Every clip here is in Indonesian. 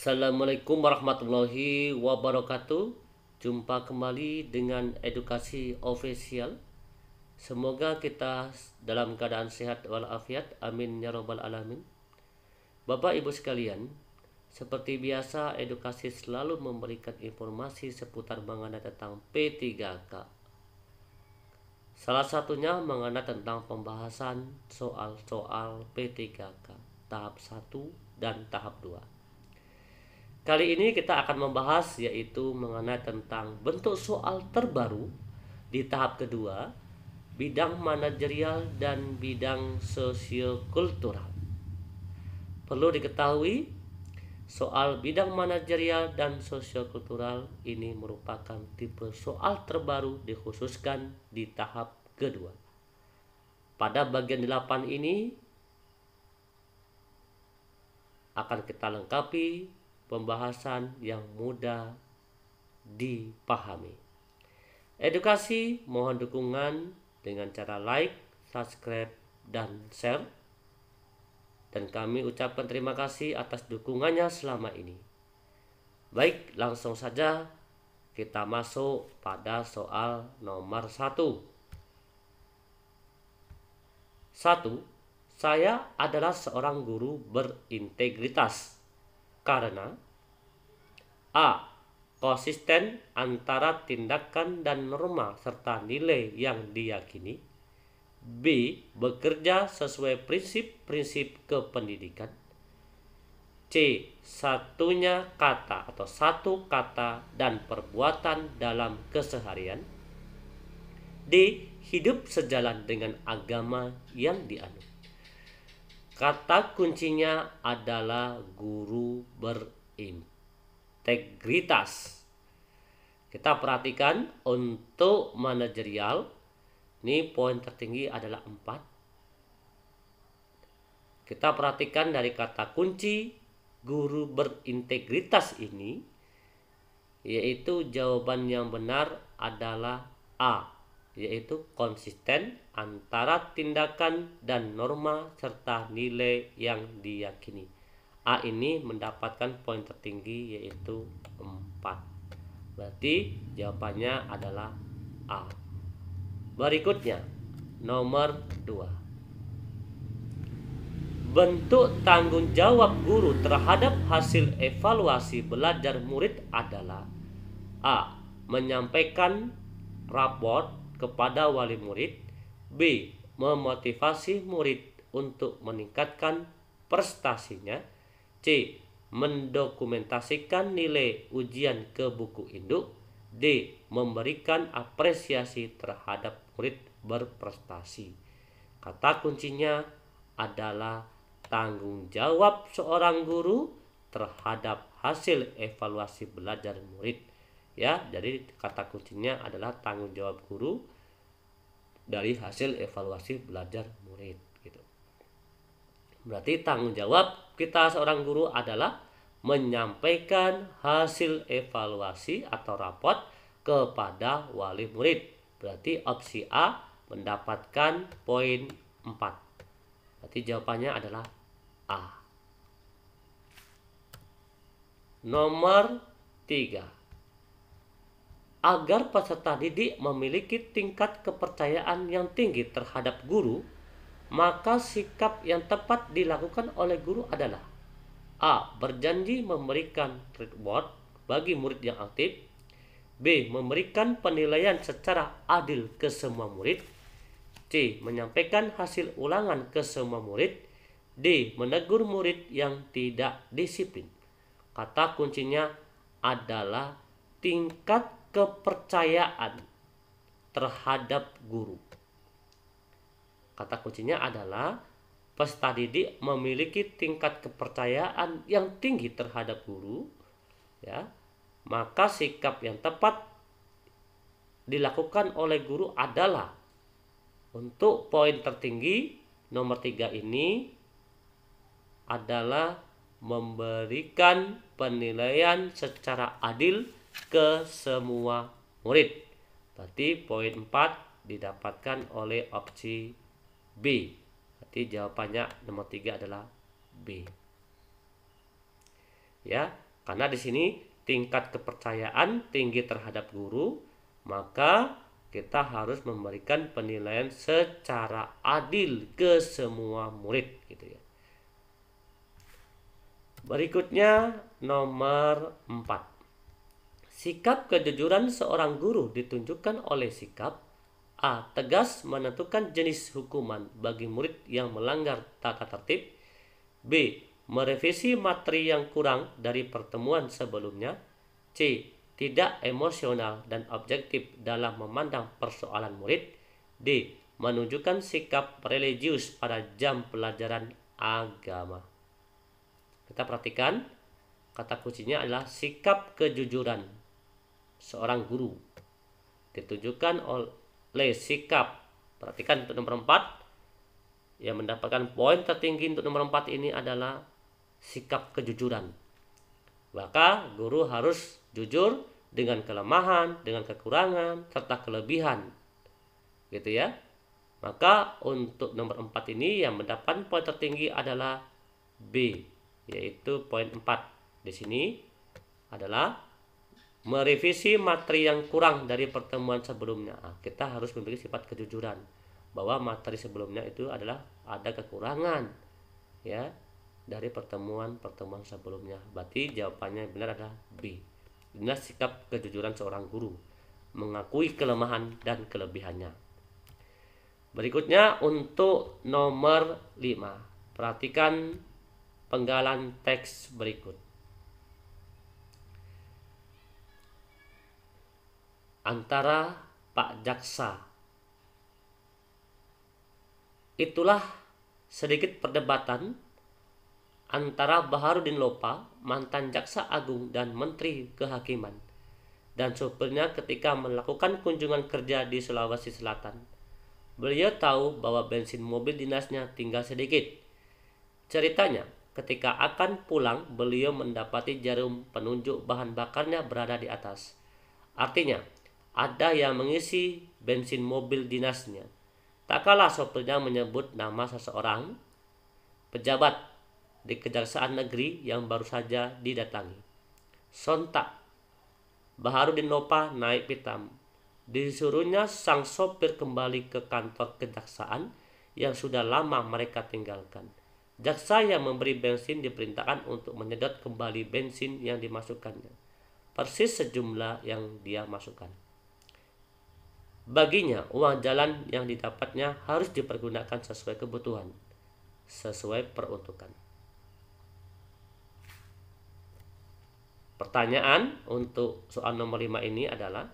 Assalamualaikum warahmatullahi wabarakatuh. Jumpa kembali dengan edukasi official. Semoga kita dalam keadaan sehat walafiat. Amin ya robbal alamin. Bapak ibu sekalian, seperti biasa edukasi selalu memberikan informasi seputar mengenai tentang P3K. Salah satunya mengenai tentang pembahasan soal-soal P3K tahap 1 dan tahap 2. Kali ini kita akan membahas yaitu mengenai tentang bentuk soal terbaru di tahap kedua, bidang manajerial dan bidang sosiokultural. Perlu diketahui, soal bidang manajerial dan sosiokultural ini merupakan tipe soal terbaru dikhususkan di tahap kedua. Pada bagian 8 ini akan kita lengkapi pembahasan yang mudah dipahami. Edukasi mohon dukungan dengan cara like, subscribe, dan share. Dan kami ucapkan terima kasih atas dukungannya selama ini. Baik, langsung saja kita masuk pada soal nomor 1. 1. Saya adalah seorang guru berintegritas karena A. Konsisten antara tindakan dan norma serta nilai yang diyakini. B. Bekerja sesuai prinsip-prinsip kependidikan. C. Satunya kata atau satu kata dan perbuatan dalam keseharian. D. Hidup sejalan dengan agama yang dianut. Kata kuncinya adalah guru berintegritas. Kita perhatikan untuk manajerial, ini poin tertinggi adalah 4. Kita perhatikan dari kata kunci guru berintegritas ini, yaitu jawaban yang benar adalah A, yaitu konsisten antara tindakan dan norma serta nilai yang diyakini. A ini mendapatkan poin tertinggi yaitu 4. Berarti jawabannya adalah A. Berikutnya nomor 2. Bentuk tanggung jawab guru terhadap hasil evaluasi belajar murid adalah A. Menyampaikan raport kepada wali murid. B. Memotivasi murid untuk meningkatkan prestasinya. C. Mendokumentasikan nilai ujian ke buku induk. D. Memberikan apresiasi terhadap murid berprestasi. Kata kuncinya adalah tanggung jawab seorang guru terhadap hasil evaluasi belajar murid. Ya, jadi kata kuncinya adalah tanggung jawab guru dari hasil evaluasi belajar murid gitu. Berarti tanggung jawab kita seorang guru adalah menyampaikan hasil evaluasi atau raport kepada wali murid. Berarti opsi A mendapatkan poin 4. Berarti jawabannya adalah A. Nomor 3. Agar peserta didik memiliki tingkat kepercayaan yang tinggi terhadap guru, maka sikap yang tepat dilakukan oleh guru adalah A. Berjanji memberikan reward bagi murid yang aktif. B. Memberikan penilaian secara adil ke semua murid. C. Menyampaikan hasil ulangan ke semua murid. D. Menegur murid yang tidak disiplin. Kata kuncinya adalah tingkat kepercayaan terhadap guru. Kata kuncinya adalah peserta didik memiliki tingkat kepercayaan yang tinggi terhadap guru, ya. Maka sikap yang tepat dilakukan oleh guru adalah untuk poin tertinggi nomor 3 ini adalah memberikan penilaian secara adil ke semua murid. Berarti poin 4 didapatkan oleh opsi B. Berarti jawabannya nomor 3 adalah B. Ya, Karena di sini tingkat kepercayaan tinggi terhadap guru, maka kita harus memberikan penilaian secara adil ke semua murid gitu ya. Berikutnya nomor 4. Sikap kejujuran seorang guru ditunjukkan oleh sikap A. Tegas menentukan jenis hukuman bagi murid yang melanggar tata tertib. B. Merevisi materi yang kurang dari pertemuan sebelumnya. C. Tidak emosional dan objektif dalam memandang persoalan murid. D. Menunjukkan sikap religius pada jam pelajaran agama. Kita perhatikan, kata kuncinya adalah sikap kejujuran seorang guru ditunjukkan oleh sikap. Perhatikan untuk nomor 4, yang mendapatkan poin tertinggi untuk nomor 4 ini adalah sikap kejujuran. Maka guru harus jujur dengan kelemahan, dengan kekurangan, serta kelebihan. Gitu ya. Maka untuk nomor 4 ini yang mendapat poin tertinggi adalah B, yaitu poin 4. Di sini adalah merevisi materi yang kurang dari pertemuan sebelumnya. Kita harus memiliki sifat kejujuran bahwa materi sebelumnya itu adalah ada kekurangan ya dari pertemuan sebelumnya. Berarti jawabannya yang benar adalah B. Inilah sikap kejujuran seorang guru, mengakui kelemahan dan kelebihannya. Berikutnya untuk nomor 5. Perhatikan penggalan teks berikut. Antara Pak Jaksa. Itulah sedikit perdebatan antara Baharudin Lopa, mantan Jaksa Agung dan Menteri Kehakiman, dan supirnya ketika melakukan kunjungan kerja di Sulawesi Selatan. Beliau tahu bahwa bensin mobil dinasnya tinggal sedikit. Ceritanya, ketika akan pulang, beliau mendapati jarum penunjuk bahan bakarnya berada di atas. Artinya, ada yang mengisi bensin mobil dinasnya. Tak kalah sopirnya menyebut nama seseorang pejabat di Kejaksaan Negeri yang baru saja didatangi. Sontak Baharudin Lopa naik pitam. Disuruhnya sang sopir kembali ke kantor kejaksaan yang sudah lama mereka tinggalkan. Jaksa yang memberi bensin diperintahkan untuk menyedot kembali bensin yang dimasukkannya, persis sejumlah yang dia masukkan. Baginya, uang jalan yang didapatnya harus dipergunakan sesuai kebutuhan, sesuai peruntukan. Pertanyaan untuk soal nomor 5 ini adalah,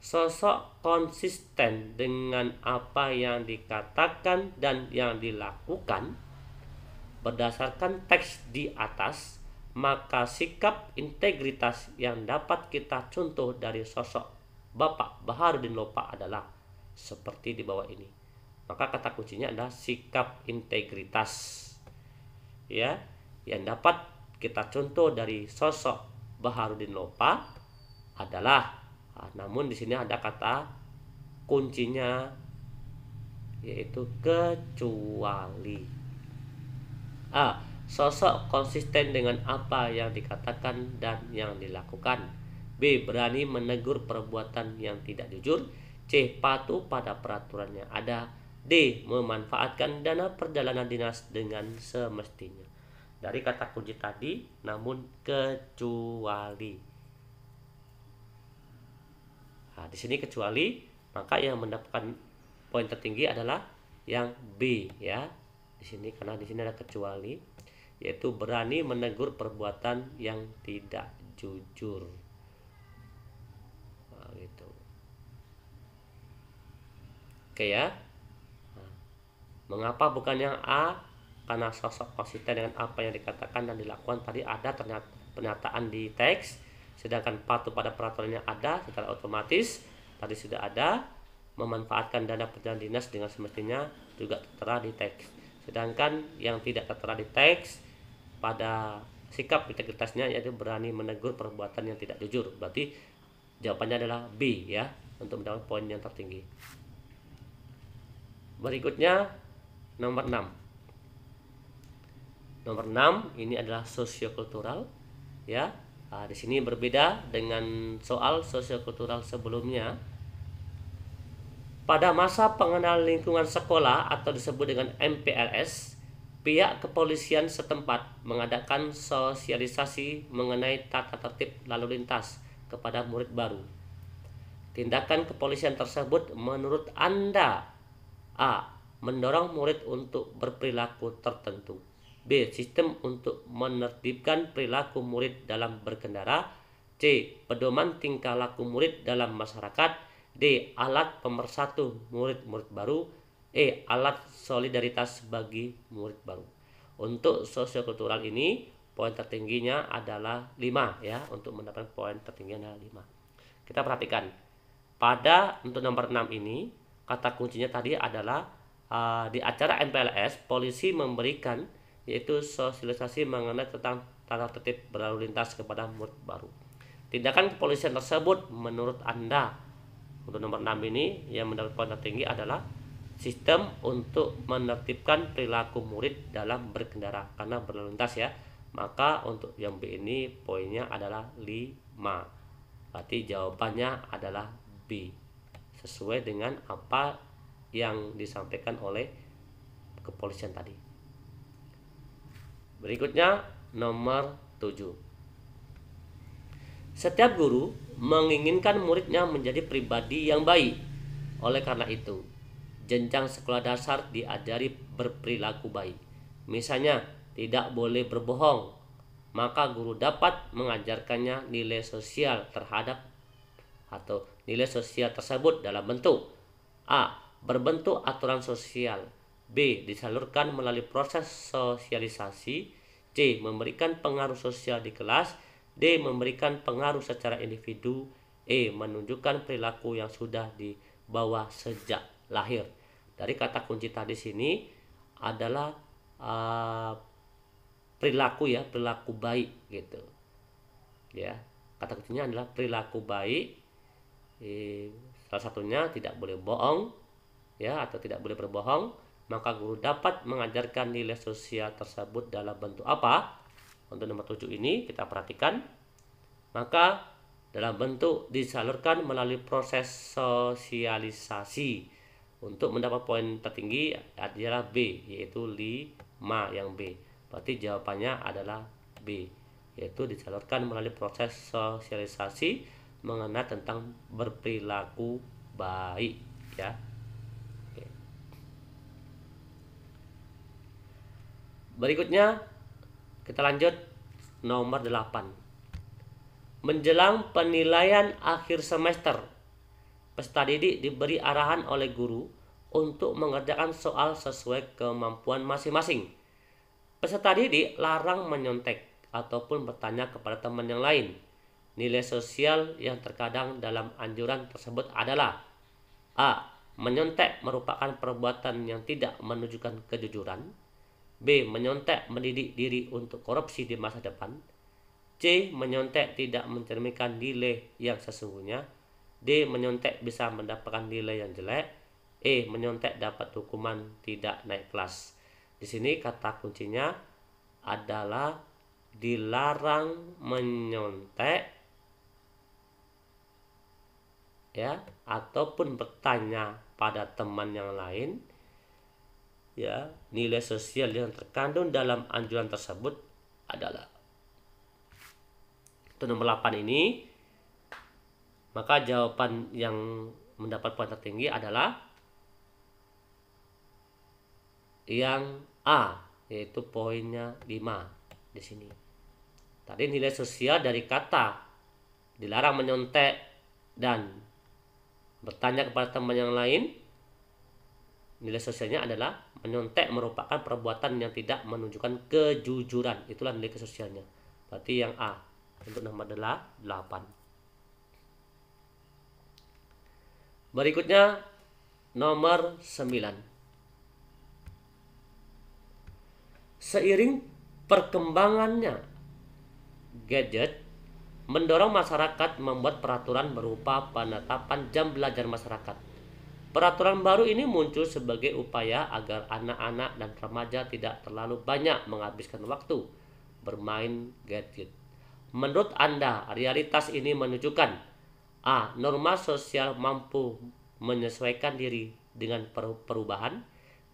sosok konsisten dengan apa yang dikatakan dan yang dilakukan berdasarkan teks di atas, maka sikap integritas yang dapat kita contoh dari sosok Bapak Baharudin Lopa adalah seperti di bawah ini. Maka kata kuncinya adalah sikap integritas ya, yang dapat kita contoh dari sosok Baharudin Lopa adalah, namun di sini ada kata kuncinya yaitu kecuali. A. Sosok konsisten dengan apa yang dikatakan dan yang dilakukan. B. Berani menegur perbuatan yang tidak jujur. C. Patuh pada peraturan yang ada. D. Memanfaatkan dana perjalanan dinas dengan semestinya. Dari kata kunci tadi, namun kecuali. Nah, di sini kecuali, maka yang mendapatkan poin tertinggi adalah yang B ya. Di sini karena di sini ada kecuali, yaitu berani menegur perbuatan yang tidak jujur. Gitu. Oke ya. Mengapa bukan yang A? Karena sosok konsisten dengan apa yang dikatakan dan dilakukan tadi ada ternyata pernyataan di teks, sedangkan patuh pada peraturannya ada secara otomatis tadi sudah ada. Memanfaatkan dana perjalanan dinas dengan semestinya juga tertera di teks. Sedangkan yang tidak tertera di teks pada sikap integritasnya yaitu berani menegur perbuatan yang tidak jujur. Berarti jawabannya adalah B ya, untuk mendapat poin yang tertinggi. Berikutnya nomor 6. Nomor 6 ini adalah sosiokultural. ya. Di sini berbeda dengan soal sosiokultural sebelumnya. Pada masa pengenalan lingkungan sekolah atau disebut dengan MPLS, pihak kepolisian setempat mengadakan sosialisasi mengenai tata tertib lalu lintas kepada murid baru. Tindakan kepolisian tersebut menurut Anda: A. Mendorong murid untuk berperilaku tertentu. B. Sistem untuk menertibkan perilaku murid dalam berkendara. C. Pedoman tingkah laku murid dalam masyarakat. D. Alat pemersatu murid-murid baru. E. Alat solidaritas bagi murid baru. Untuk sosiokultural ini poin tertingginya adalah 5 ya. Untuk mendapatkan poin tertingginya adalah 5. Kita perhatikan. Pada untuk nomor 6 ini kata kuncinya tadi adalah di acara MPLS polisi memberikan yaitu sosialisasi mengenai tentang tata tertib berlalu lintas kepada murid baru. Tindakan kepolisian tersebut menurut Anda untuk nomor 6 ini yang mendapat poin tertinggi adalah sistem untuk menertibkan perilaku murid dalam berkendara karena berlalu lintas ya. Maka untuk yang B ini poinnya adalah 5. Berarti jawabannya adalah B. Sesuai dengan apa yang disampaikan oleh kepolisian tadi. Berikutnya nomor 7. Setiap guru menginginkan muridnya menjadi pribadi yang baik. Oleh karena itu, jenjang sekolah dasar diajari berperilaku baik. Misalnya, tidak boleh berbohong. Maka guru dapat mengajarkannya nilai sosial terhadap atau nilai sosial tersebut dalam bentuk A. Berbentuk aturan sosial. B. Disalurkan melalui proses sosialisasi. C. Memberikan pengaruh sosial di kelas. D. Memberikan pengaruh secara individu. E. Menunjukkan perilaku yang sudah dibawa sejak lahir. Dari kata kunci tadi sini adalah perilaku ya, perilaku baik gitu. Ya, kata kuncinya adalah perilaku baik. Salah satunya tidak boleh bohong ya, atau tidak boleh berbohong. Maka guru dapat mengajarkan nilai sosial tersebut dalam bentuk apa? Untuk nomor 7 ini kita perhatikan. Maka dalam bentuk disalurkan melalui proses sosialisasi. Untuk mendapat poin tertinggi adalah B, yaitu 5 yang B. Berarti jawabannya adalah B, yaitu disalurkan melalui proses sosialisasi mengenai tentang berperilaku baik ya. Oke. Berikutnya kita lanjut nomor 8. Menjelang penilaian akhir semester, peserta didik diberi arahan oleh guru untuk mengerjakan soal sesuai kemampuan masing-masing. Peserta didik larang menyontek ataupun bertanya kepada teman yang lain. Nilai sosial yang terkadang dalam anjuran tersebut adalah A. Menyontek merupakan perbuatan yang tidak menunjukkan kejujuran. B. Menyontek mendidik diri untuk korupsi di masa depan. C. Menyontek tidak mencerminkan nilai yang sesungguhnya. D. Menyontek bisa mendapatkan nilai yang jelek. E. Menyontek dapat hukuman tidak naik kelas. Di sini kata kuncinya adalah dilarang menyontek ya, ataupun bertanya pada teman yang lain ya. Nilai sosial yang terkandung dalam anjuran tersebut adalah itu nomor 8 ini. Maka jawaban yang mendapat poin tertinggi adalah yang A, yaitu poinnya 5 di sini. Tadi nilai sosial dari kata dilarang menyontek dan bertanya kepada teman yang lain, nilai sosialnya adalah menyontek merupakan perbuatan yang tidak menunjukkan kejujuran. Itulah nilai sosialnya. Berarti yang A untuk nomor 8. Berikutnya nomor 9. Seiring perkembangannya gadget mendorong masyarakat membuat peraturan berupa penetapan jam belajar masyarakat. Peraturan baru ini muncul sebagai upaya agar anak-anak dan remaja tidak terlalu banyak menghabiskan waktu bermain gadget. Menurut Anda, realitas ini menunjukkan A. Norma sosial mampu menyesuaikan diri dengan perubahan.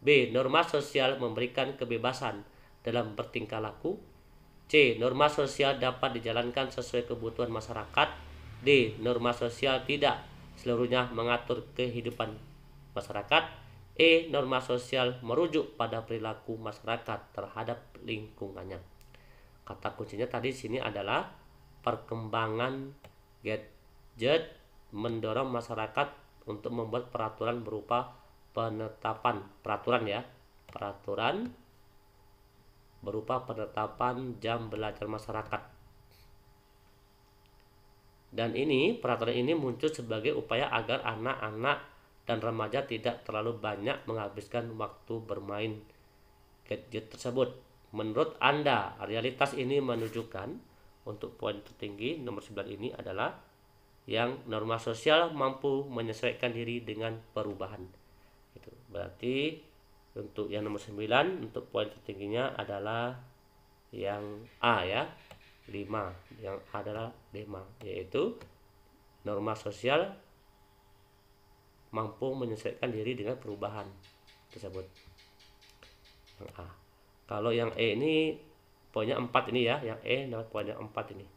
B. Norma sosial memberikan kebebasan dalam bertingkah laku. C. Norma sosial dapat dijalankan sesuai kebutuhan masyarakat. D. Norma sosial tidak seluruhnya mengatur kehidupan masyarakat. E. Norma sosial merujuk pada perilaku masyarakat terhadap lingkungannya. Kata kuncinya tadi sini adalah perkembangan gadget mendorong masyarakat untuk membuat peraturan berupa penetapan peraturan berupa penetapan jam belajar masyarakat. Dan peraturan ini muncul sebagai upaya agar anak-anak dan remaja tidak terlalu banyak menghabiskan waktu bermain gadget tersebut. Menurut Anda, realitas ini menunjukkan, untuk poin tertinggi nomor 9 ini adalah yang norma sosial mampu menyesuaikan diri dengan perubahan. Itu berarti untuk yang nomor 9 untuk poin tertingginya adalah yang A ya, 5. Yang A adalah 5, yaitu norma sosial mampu menyesuaikan diri dengan perubahan tersebut. Yang A. Kalau yang E ini poinnya 4 ini ya, yang E dapat poinnya 4 ini.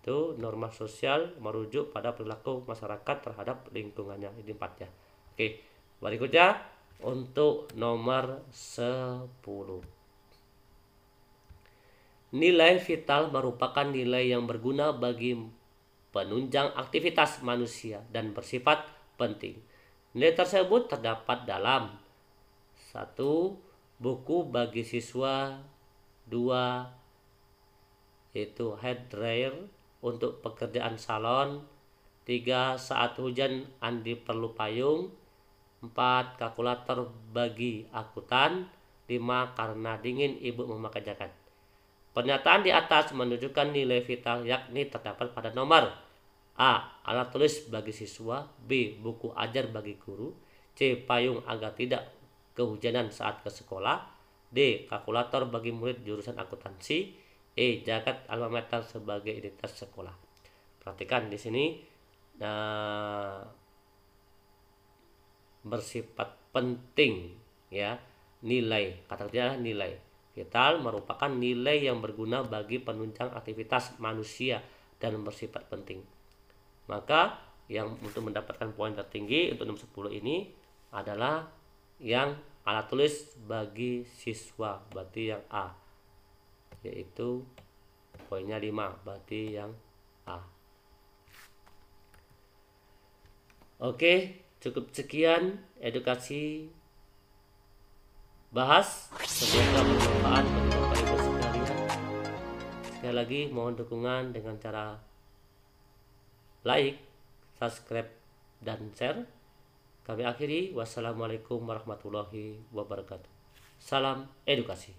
Itu norma sosial merujuk pada perilaku masyarakat terhadap lingkungannya. Ini 4 ya. Oke, berikutnya untuk nomor 10. Nilai vital merupakan nilai yang berguna bagi penunjang aktivitas manusia dan bersifat penting. Nilai tersebut terdapat dalam 1. Buku bagi siswa. 2. Yaitu head dryer untuk pekerjaan salon. 3. Saat hujan Andi perlu payung. 4. Kalkulator bagi akuntan. 5. Karena dingin ibu memakai jaket. Pernyataan di atas menunjukkan nilai vital, yakni terdapat pada nomor A. Alat tulis bagi siswa. B. Buku ajar bagi guru. C. Payung agar tidak kehujanan saat ke sekolah. D. Kalkulator bagi murid jurusan akuntansi. E. Jaket alma mater sebagai identitas sekolah. Perhatikan di sini bersifat penting ya, nilai, kata kerja nilai vital merupakan nilai yang berguna bagi penunjang aktivitas manusia dan bersifat penting. Maka yang untuk mendapatkan poin tertinggi untuk nomor 10 ini adalah yang alat tulis bagi siswa, berarti yang A, yaitu poinnya 5, berarti yang A. Oke, cukup sekian edukasi bahas, semoga bermanfaat bagi Bapak Ibu sekalian. Sekali lagi mohon dukungan dengan cara like, subscribe, dan share. Kami akhiri, wassalamualaikum warahmatullahi wabarakatuh. Salam edukasi.